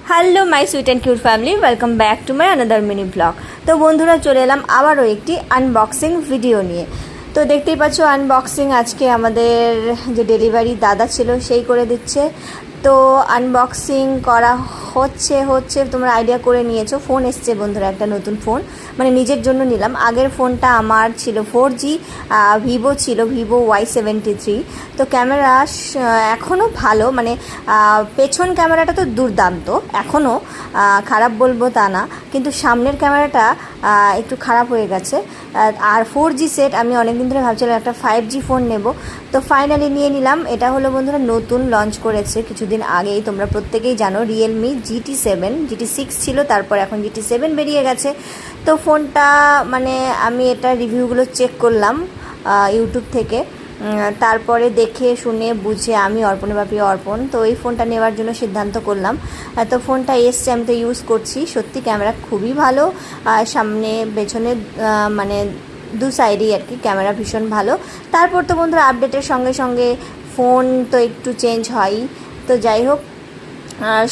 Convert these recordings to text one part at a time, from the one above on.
Hello my sweet and cute family, welcome back to my another mini blog. তো বন্ধুরা, চলে এলাম আবারও একটি আনবক্সিং ভিডিও নিয়ে। তো দেখতেই পাচ্ছ, আনবক্সিং আজকে আমাদের যে ডেলিভারি দাদা ছিল সেই করে দিচ্ছে। তো আনবক্সিং করা হচ্ছে তোমরা আইডিয়া করে নিয়েছো। ফোন এসছে বন্ধুরা, একটা নতুন ফোন, মানে নিজের জন্য নিলাম। আগের ফোনটা আমার ছিল 4G, ভিভো ছিল, ভিভো Y73। তো ক্যামেরা এখনও ভালো, মানে পেছন ক্যামেরাটা তো দুর্দান্ত, এখনও খারাপ বলবো তা না, কিন্তু সামনের ক্যামেরাটা একটু খারাপ হয়ে গেছে। আর 4G সেট আমি অনেকদিন ধরে ভাবছিলাম একটা 5G ফোন নেব, তো ফাইনালি নিয়ে নিলাম। এটা হলো বন্ধুরা নতুন লঞ্চ করেছে কিছুদিন আগেই, তোমরা প্রত্যেকেই জানো। রিয়েলমি GT7, GT6 ছিল, তারপর এখন GT7 বেরিয়ে গেছে। তো ফোনটা মানে আমি এটা রিভিউগুলো চেক করলাম ইউটিউব থেকে, তারপরে দেখে শুনে বুঝে আমি অর্পণের বাপি অর্পণ তো এই ফোনটা নেওয়ার জন্য সিদ্ধান্ত করলাম। তো ফোনটা এসছে, আমি তো ইউজ করছি। সত্যি ক্যামেরা খুবই ভালো, সামনে পেছনে মানে দু সাইডেই আর কি ক্যামেরা ভীষণ ভালো। তারপর তো বন্ধুরা আপডেটের সঙ্গে সঙ্গে ফোন তো একটু চেঞ্জ হয়ই। তো যাই হোক,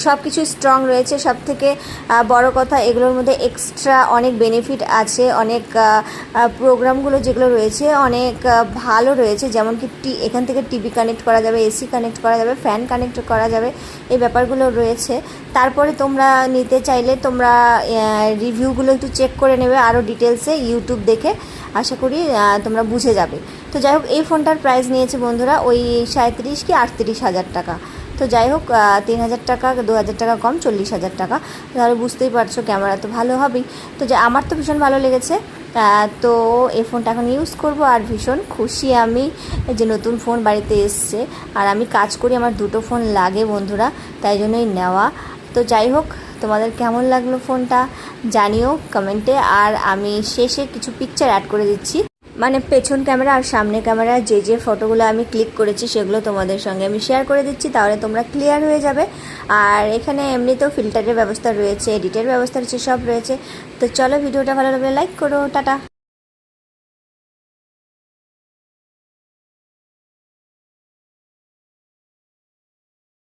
সব কিছু স্ট্রং রয়েছে। সব থেকে বড় কথা, এগুলোর মধ্যে এক্সট্রা অনেক বেনিফিট আছে, অনেক প্রোগ্রামগুলো যেগুলো রয়েছে অনেক ভালো রয়েছে। যেমন কি এখান থেকে টিভি কানেক্ট করা যাবে, এসি কানেক্ট করা যাবে, ফ্যান কানেক্ট করা যাবে, এই ব্যাপারগুলো রয়েছে। তারপরে তোমরা নিতে চাইলে তোমরা রিভিউগুলো একটু চেক করে নেবে আরও ডিটেলসে ইউটিউব দেখে, আশা করি তোমরা বুঝে যাবে। তো যাই হোক, এই ফোনটার প্রাইস নিয়েছে বন্ধুরা ওই 37 কি 38 হাজার টাকা। তো যাই হোক, 3,000 টাকা, 2,000 টাকা কম, 40,000 টাকা। তাহলে বুঝতেই পারছো ক্যামেরা তো ভালো হবেই। তো আমার তো ভীষণ ভালো লেগেছে। তো এই ফোনটা এখন ইউজ করব, আর ভীষণ খুশি আমি যে নতুন ফোন বাড়িতে এসছে। আর আমি কাজ করি, আমার দুটো ফোন লাগে বন্ধুরা, তাই জন্যই নেওয়া। তো যাই হোক, তোমাদের কেমন লাগলো ফোনটা জানিও কমেন্টে। আর আমি শেষে কিছু পিকচার অ্যাড করে দিচ্ছি, মানে পেছন ক্যামেরা আর সামনে ক্যামেরা যে ফটোগুলো আমি ক্লিক করেছি সেগুলো তোমাদের সঙ্গে আমি শেয়ার করে দিচ্ছি, তাহলে তোমরা ক্লিয়ার হয়ে যাবে। আর এখানে এমনিতেও ফিল্টারের ব্যবস্থা রয়েছে, এডিটের ব্যবস্থা রয়েছে, সব রয়েছে। তো চলো, ভিডিওটা ভালো লাগলে লাইক করো, টাটা।